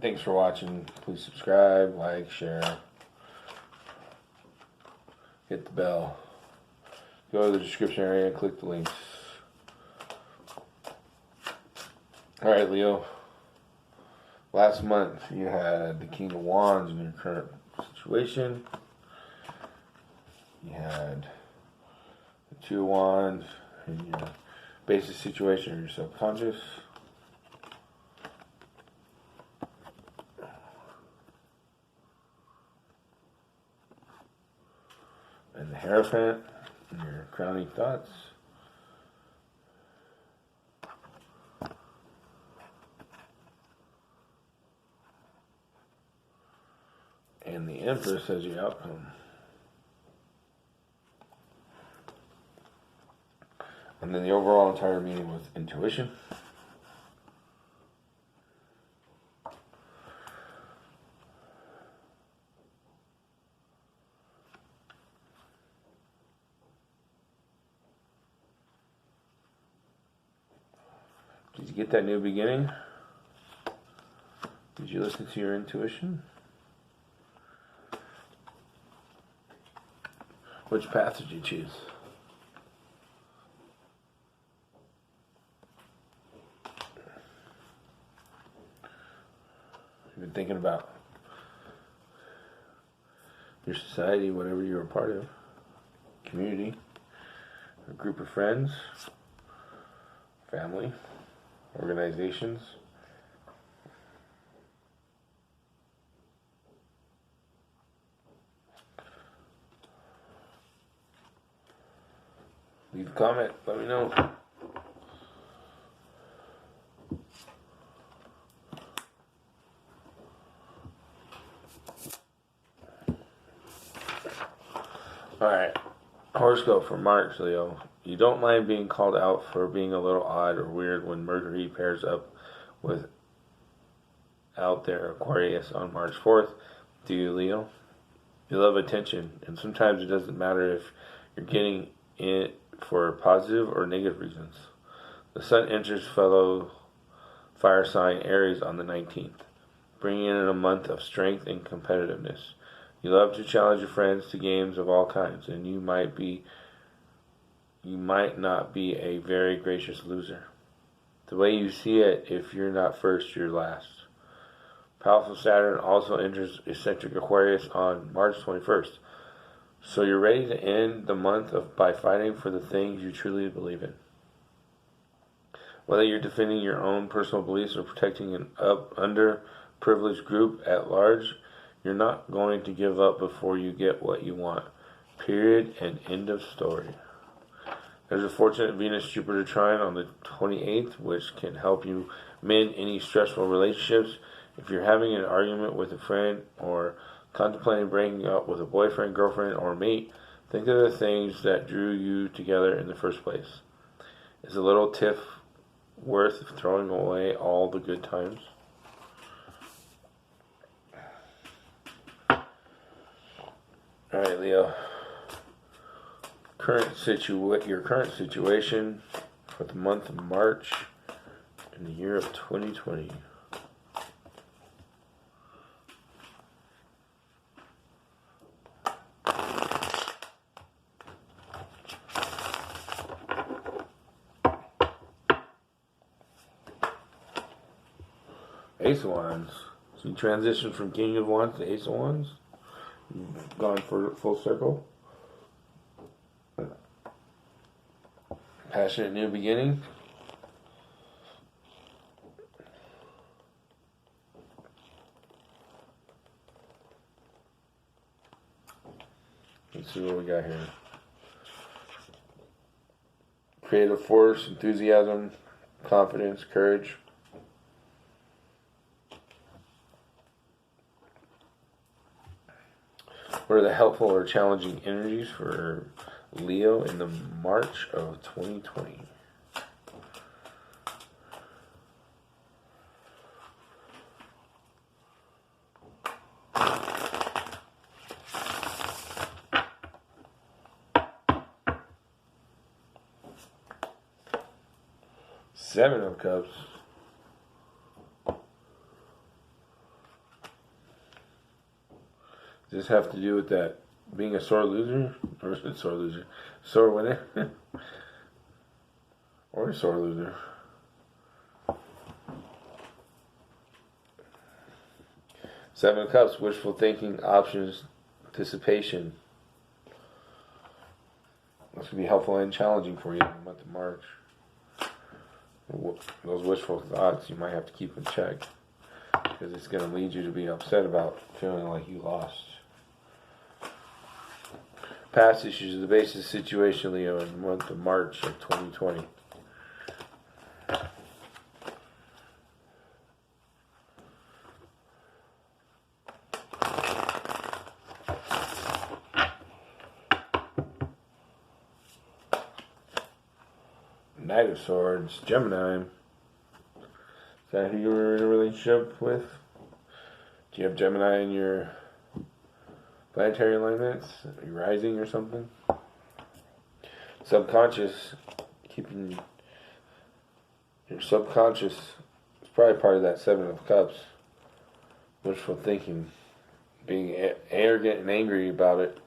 Thanks for watching. Please subscribe, like, share, hit the bell. Go to the description area and click the links. Alright, Leo. Last month you had the King of Wands in your current situation. You had the Two of Wands in your basic situation or your subconscious. And the Hierophant in your crowning thoughts. And the Empress as your outcome. And then the overall entire meeting with intuition. Did you get that new beginning? Did you listen to your intuition? Which path did you choose? You've been thinking about your society, whatever you're a part of, community, a group of friends, family, organizations. Leave a comment, let me know. Alright, horoscope for March, Leo. You don't mind being called out for being a little odd or weird when Mercury pairs up with out there Aquarius on March 4th. Do you, Leo? You love attention, and sometimes it doesn't matter if you're getting it for positive or negative reasons. The Sun enters fellow fire sign Aries on the 19th, bringing in a month of strength and competitiveness. You love to challenge your friends to games of all kinds, and you might not be a very gracious loser. The way you see it, if you're not first, you're last. Powerful Saturn also enters eccentric Aquarius on March 21st. So you're ready to end the month by fighting for the things you truly believe in. Whether you're defending your own personal beliefs or protecting an underprivileged group at large, you're not going to give up before you get what you want. Period and end of story. There's a fortunate Venus-Jupiter trine on the 28th, which can help you mend any stressful relationships. If you're having an argument with a friend or contemplating breaking up with a boyfriend, girlfriend, or mate, think of the things that drew you together in the first place. Is a little tiff worth throwing away all the good times? Alright, Leo. Your current situation for the month of March in the year of 2020. Ace of Wands. So you transition from King of Wands to Ace of Wands. You've gone for full circle. Passionate new beginning. Let's see what we got here. Creative force, enthusiasm, confidence, courage. What are the helpful or challenging energies for Leo in the March of 2020? Seven of Cups. Does this have to do with that being a sore loser? Or is it sore loser? Sore winner? Or a sore loser? Seven of Cups, wishful thinking, options, anticipation. This could be helpful and challenging for you in the month of March. Those wishful thoughts you might have to keep in check, because it's going to lead you to be upset about feeling like you lost. Past issues are the basis of the situation, Leo, in the month of March of 2020. Knight of Swords, Gemini. Is that who you were in a relationship with? Do you have Gemini in your planetary alignments? Are you rising or something? Subconscious, keeping your subconscious is probably part of that Seven of Cups. Wishful thinking, being arrogant and angry about it.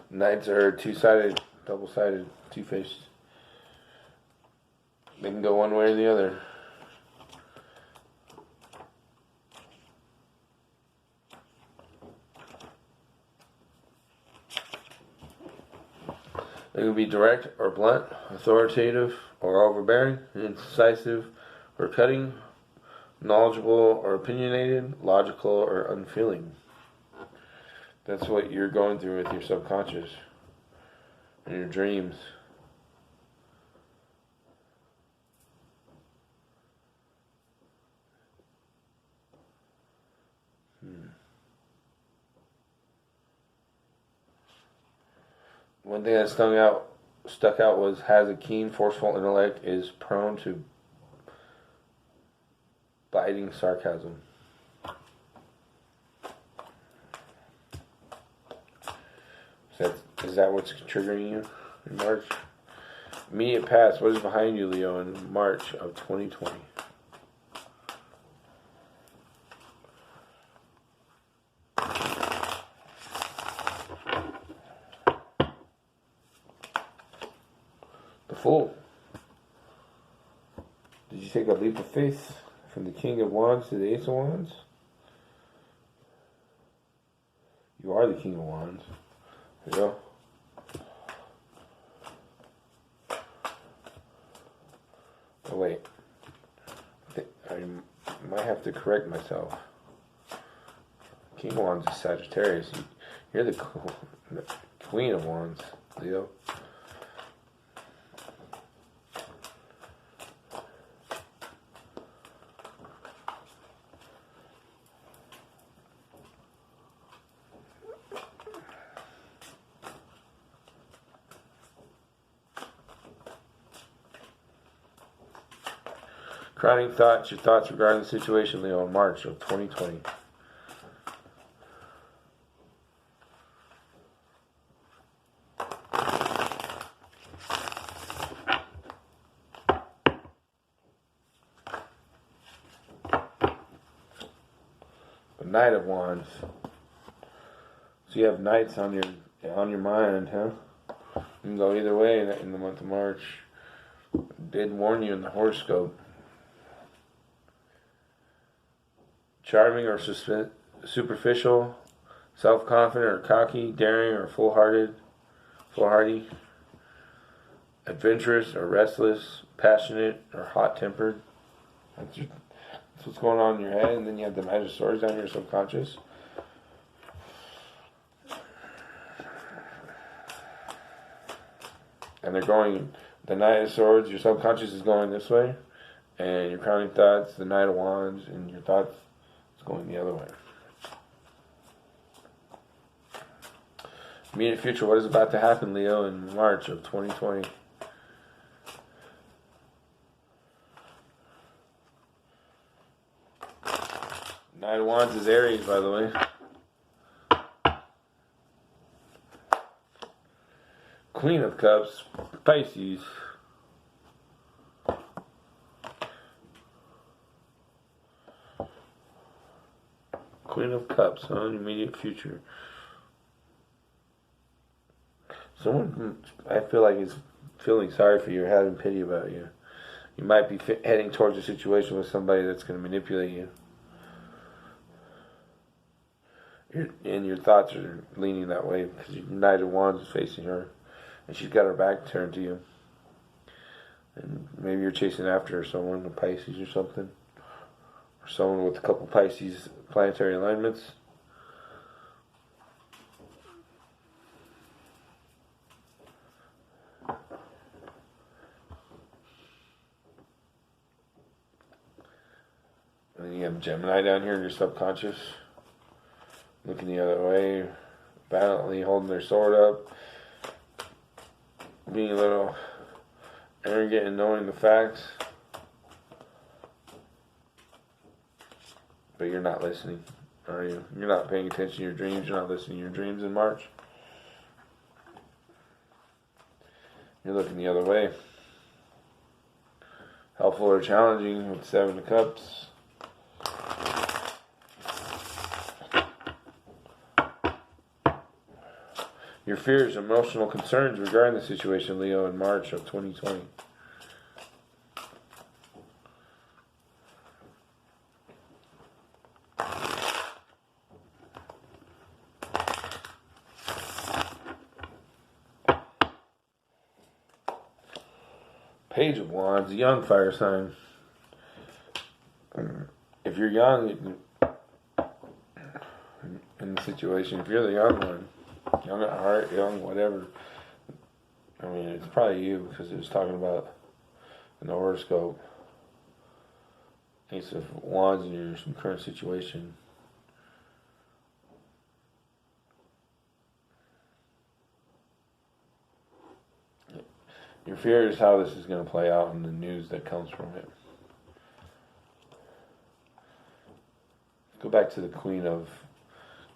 Knights are two-sided, double-sided, two-faced. They can go one way or the other. They can be direct or blunt, authoritative or overbearing, incisive or cutting, knowledgeable or opinionated, logical or unfeeling. That's what you're going through with your subconscious and your dreams. One thing that stuck out was has a keen, forceful intellect, is prone to biting sarcasm. Is that what's triggering you in March? Immediate past, what is behind you, Leo, in March of 2020? The Fool. Did you take a leap of faith from the King of Wands to the Ace of Wands? You are the King of Wands. There you go. Oh, wait. I might have to correct myself. King of Wands is Sagittarius. You're the Queen of Wands, Leo. Crowning thoughts, your thoughts regarding the situation, Leo, in March of 2020. The Knight of Wands. So you have knights on your mind, huh? You can go either way in the month of March. Did warn you in the horoscope. Charming or superficial, self-confident or cocky, daring or foolhardy, adventurous or restless, passionate or hot-tempered. That's what's going on in your head. And then you have the Knight of Swords on your subconscious. And they're going, the Knight of Swords, your subconscious is going this way, and your crowning thoughts, the Knight of Wands, and your thoughts going the other way. Immediate future, what is about to happen, Leo, in March of 2020? Nine of Wands is Aries, by the way. Queen of Cups, Pisces. Queen of Cups, immediate future. Someone, I feel like, is feeling sorry for you or having pity about you. You might be heading towards a situation with somebody that's going to manipulate you. And your thoughts are leaning that way because your Knight of Wands is facing her. And she's got her back turned to you. And maybe you're chasing after someone, a Pisces or something. Or someone with a couple Pisces planetary alignments. And then you have Gemini down here in your subconscious. Looking the other way. Violently holding their sword up. Being a little arrogant and knowing the facts. But you're not listening, are you? You're not paying attention to your dreams. You're not listening to your dreams in March. You're looking the other way. Helpful or challenging with 7 of Cups. Your fears, emotional concerns regarding the situation, Leo, in March of 2020. Page of Wands, young fire sign. If you're young in the situation, if you're the young one, young at heart, young, whatever. I mean, it's probably you because it was talking about in the horoscope. Ace of Wands in your current situation. Your fear is how this is going to play out in the news that comes from it. Go back to the Queen of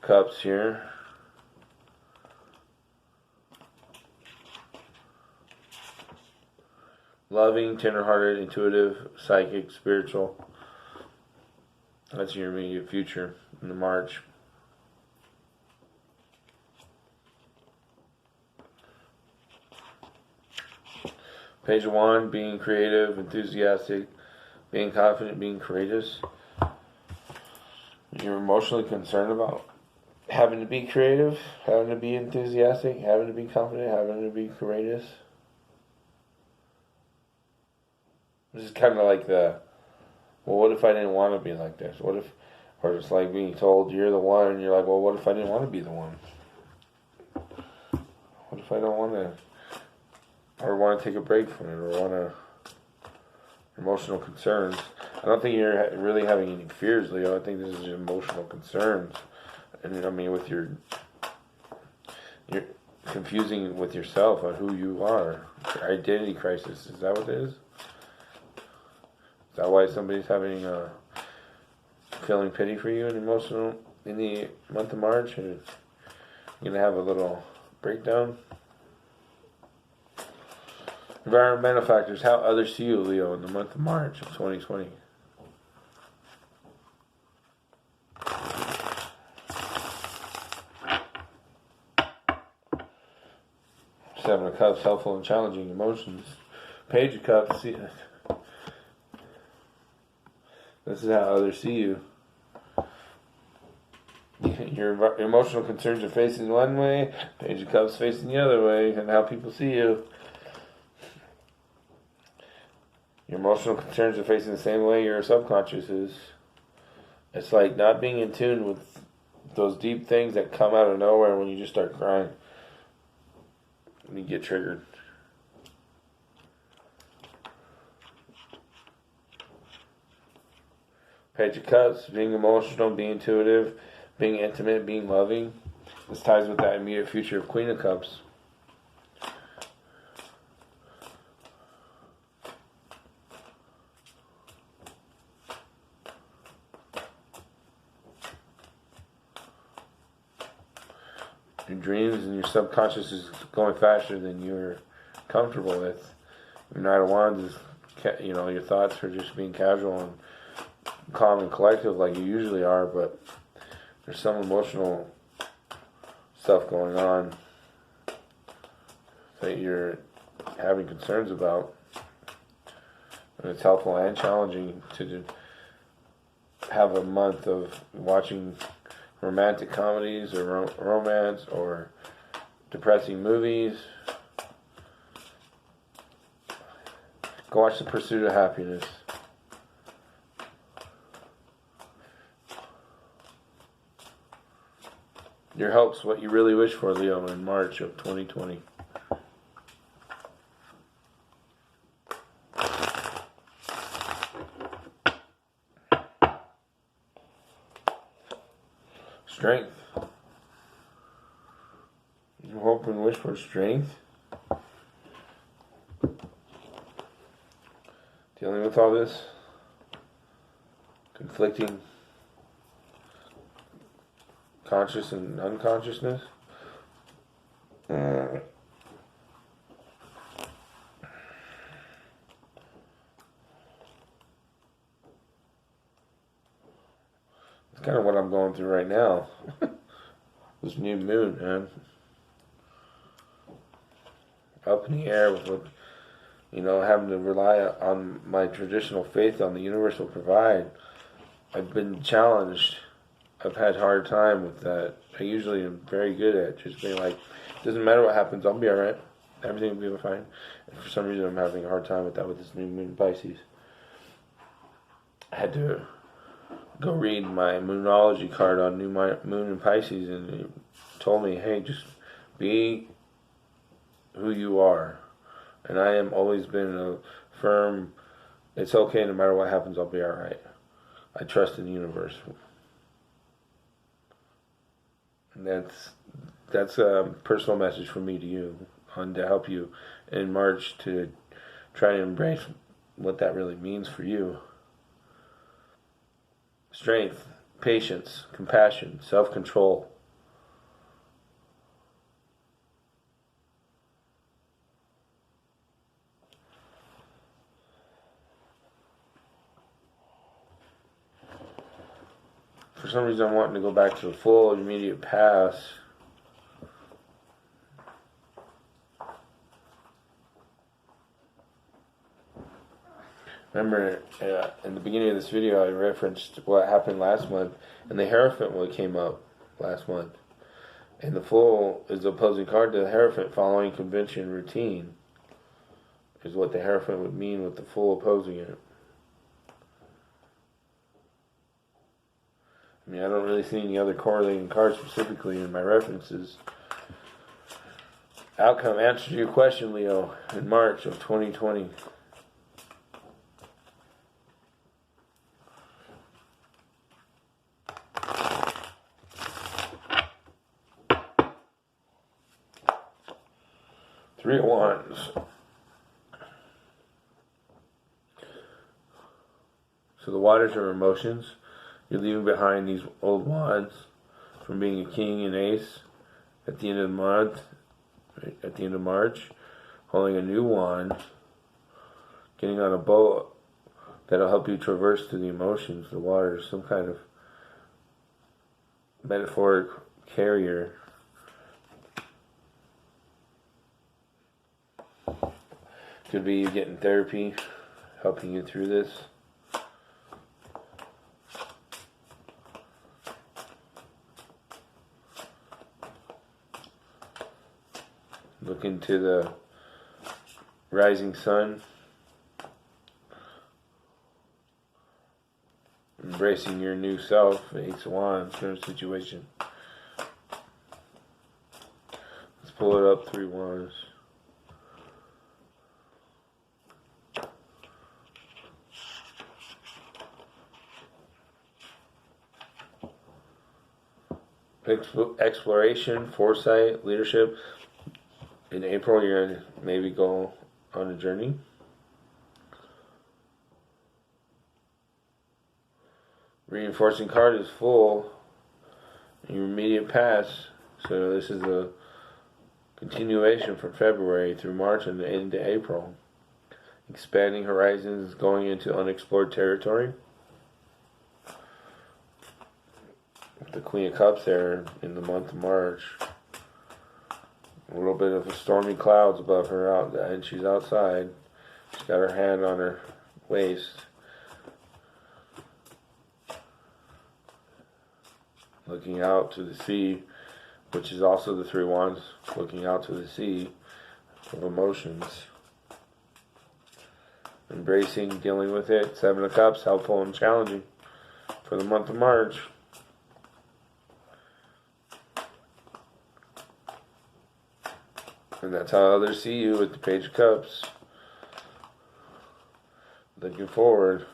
Cups here. Loving, tender-hearted, intuitive, psychic, spiritual. That's your immediate future in the March. Page of Wands, being creative, enthusiastic, being confident, being courageous. You're emotionally concerned about having to be creative, having to be enthusiastic, having to be confident, having to be courageous. This is kind of like well, what if I didn't want to be like this? What if, or it's like being told you're the one, and you're like, well, what if I didn't want to be the one? What if I don't want to, or want to take a break from it, or want to, emotional concerns. I don't think you're really having any fears, Leo. I think this is emotional concerns. And I mean, you're confusing with yourself on who you are. Your identity crisis, is that what it is? Is that why somebody's having feeling pity for you and emotional in the month of March, and you're gonna have a little breakdown? Environmental factors, how others see you, Leo, in the month of March of 2020. Seven of Cups, helpful and challenging emotions. Page of Cups, this is how others see you. Your emotional concerns are facing one way, Page of Cups facing the other way, and how people see you. Your emotional concerns are facing the same way your subconscious is. It's like not being in tune with those deep things that come out of nowhere when you just start crying. When you get triggered. Page of Cups, being emotional, being intuitive, being intimate, being loving. This ties with that immediate future of Queen of Cups. Your dreams and your subconscious is going faster than you're comfortable with. Your Knight of Wands is, your thoughts are just being casual and calm and collective like you usually are, but there's some emotional stuff going on that you're having concerns about. And it's helpful and challenging to have a month of watching romantic comedies or romance or depressing movies. Go watch The Pursuit of Happiness. Your help's what you really wish for, Leo, in March of 2020. Strength. You hope and wish for strength. Dealing with all this conflicting conscious and unconsciousness. It's kind of what I'm going through right now. This new moon, man. Up in the air with what, having to rely on my traditional faith on the universe will provide. I've been challenged. I've had a hard time with that. I usually am very good at just being like, doesn't matter what happens, I'll be alright. Everything will be fine. And for some reason I'm having a hard time with that with this new moon in Pisces. I had to go read my moonology card on new moon in Pisces, and it told me, hey, just be who you are. And I am always been a firm, it's okay, no matter what happens, I'll be alright. I trust in the universe. And that's a personal message from me to you, to help you in March to try to embrace what that really means for you. Strength, patience, compassion, self-control. For some reason I'm wanting to go back to the full immediate past. Remember, in the beginning of this video, I referenced what happened last month, and the Hierophant one came up last month. And the Fool is the opposing card to the Hierophant, following convention routine, is what the Hierophant would mean with the Fool opposing it. I mean, I don't really see any other correlating cards specifically in my references. Outcome, answer to your question, Leo, in March of 2020. Three of Wands. So the waters are emotions. You're leaving behind these old wands from being a king and ace at the end of the month, at the end of March, holding a new wand, getting on a boat that'll help you traverse through the emotions, the waters, some kind of metaphoric carrier. Could be you getting therapy, helping you through this. Look into the rising sun. Embracing your new self, Ace of Wands, current situation. Let's pull it up, Three Wands. Exploration, foresight, leadership. In April, you're going to maybe go on a journey. Reinforcing card is Full. Your immediate past So this is a continuation from February through March and into April. Expanding horizons, going into unexplored territory. The Queen of Cups there in the month of March. A little bit of stormy clouds above her out, and she's outside. She's got her hand on her waist. Looking out to the sea, which is also the Three Wands, looking out to the sea of emotions. Embracing, dealing with it. Seven of Cups, helpful and challenging for the month of March. And that's how others see you with the Page of Cups. Looking forward,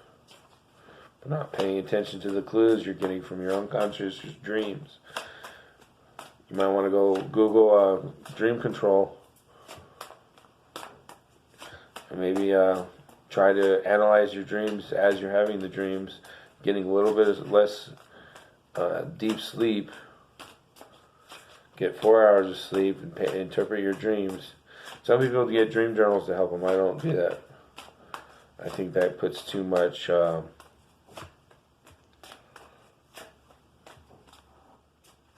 but not paying attention to the clues you're getting from your unconscious dreams. You might want to go Google dream control. And maybe try to analyze your dreams as you're having the dreams, getting a little bit less deep sleep. Get 4 hours of sleep and interpret your dreams. Some people get dream journals to help them. I don't do that. I think that puts too much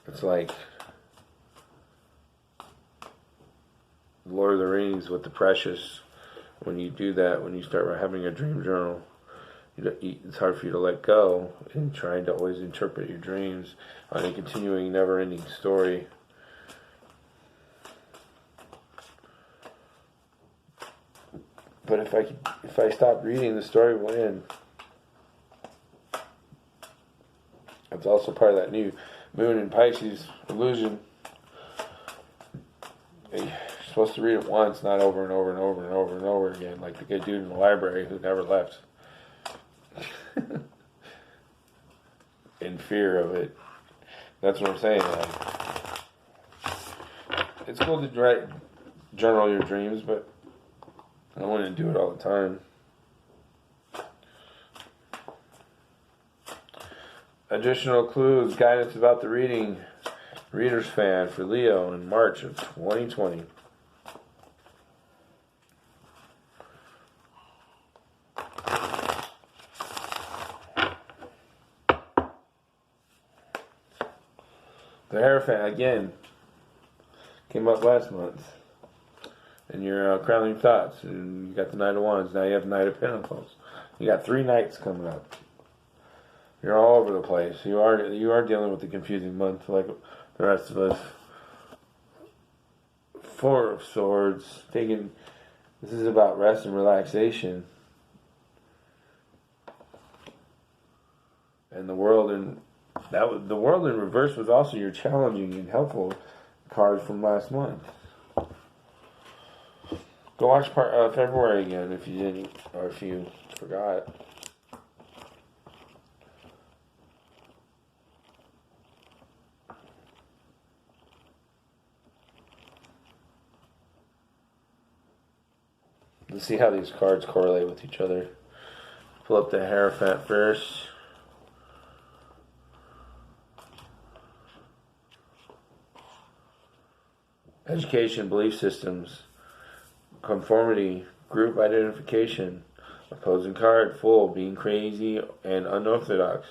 it's like Lord of the Rings with the precious. When you do that, when you start having a dream journal, it's hard for you to let go and trying to always interpret your dreams on a continuing, never-ending story. But if I stop reading, the story will end. It's also part of that new moon in Pisces illusion. You're supposed to read it once, not over and over and over and over and over again, like the good dude in the library who never left. In fear of it. That's what I'm saying. It's cool to journal your dreams, but I don't want to do it all the time. Additional clues, guidance about the reading. Reader's fan for Leo in March of 2020. The Hierophant, again, came up last month. And your crowning thoughts. And you got the Knight of Wands. Now you have the Knight of Pentacles. You got 3 Knights coming up. You're all over the place. You are dealing with a confusing month like the rest of us. 4 of Swords. This is about rest and relaxation. And the World the World in Reverse was also your challenging and helpful card from last month. Go watch February again if you didn't, or if you forgot. Let's see how these cards correlate with each other. Pull up the Hierophant first. Education, belief systems, conformity, group identification, opposing card, Fool, being crazy and unorthodox.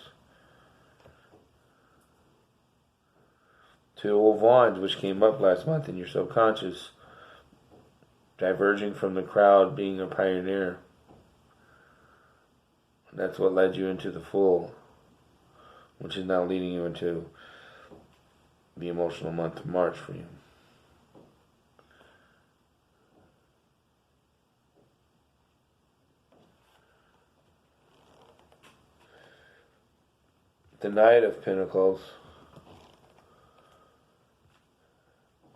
2 of Wands, which came up last month in your subconscious, diverging from the crowd, being a pioneer. That's what led you into the Fool, which is now leading you into the emotional month of March for you. The Knight of Pentacles.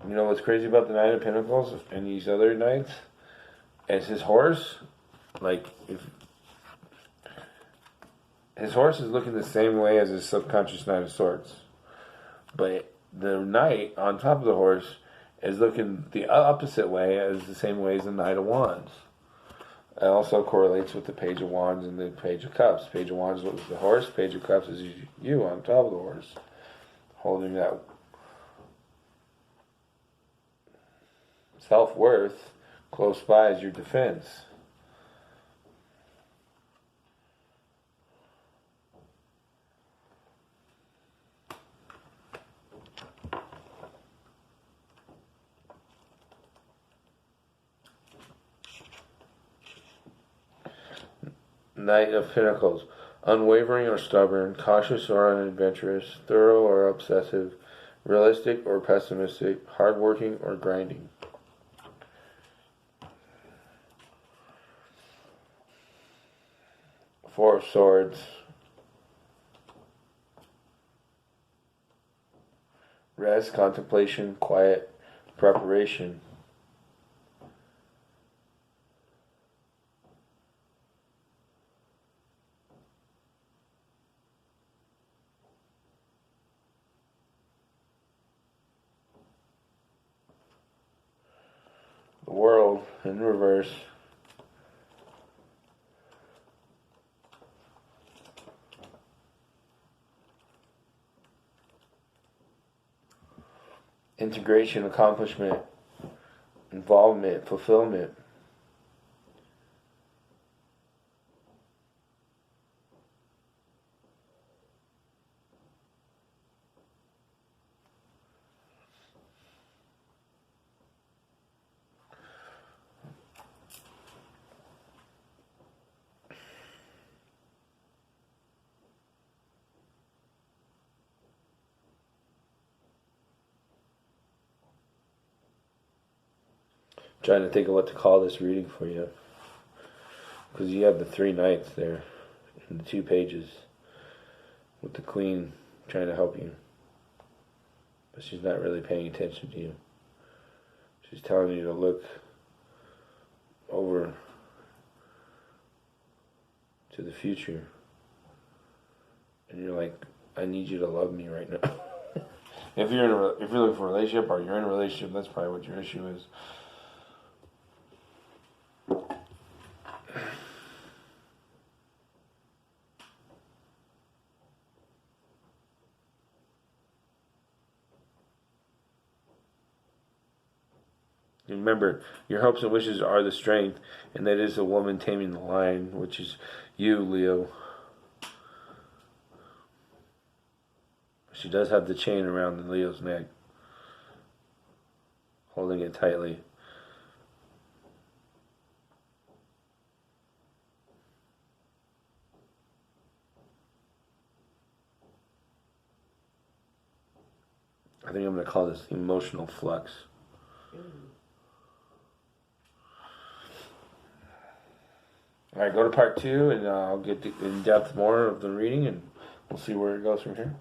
You know what's crazy about the Knight of Pentacles and these other knights? Is his horse. Like, if his horse is looking the same way as his subconscious Knight of Swords. But the Knight on top of the horse is looking the opposite way as the same way as the Knight of Wands. It also correlates with the Page of Wands and the Page of Cups. Page of Wands was the horse. Page of Cups is you on top of the horse, holding that self-worth, close by is your defense. Knight of Pentacles. Unwavering or stubborn, cautious or unadventurous, thorough or obsessive, realistic or pessimistic, hardworking or grinding. Four of Swords. Rest, contemplation, quiet, preparation. The World in reverse. Integration, accomplishment, involvement, fulfillment. Trying to think of what to call this reading for you, because you have the 3 knights there in the 2 pages with the Queen trying to help you, but she's not really paying attention to you. She's telling you to look over to the future, and you're like, I need you to love me right now. If you're looking for a relationship, or you're in a relationship, that's probably what your issue is. Remember, your hopes and wishes are the strength, and that is the woman taming the lion, which is you, Leo. She does have the chain around the Leo's neck, holding it tightly. I think I'm going to call this emotional flux. Alright, go to part 2, and I'll get in depth more of the reading, and we'll see where it goes from here.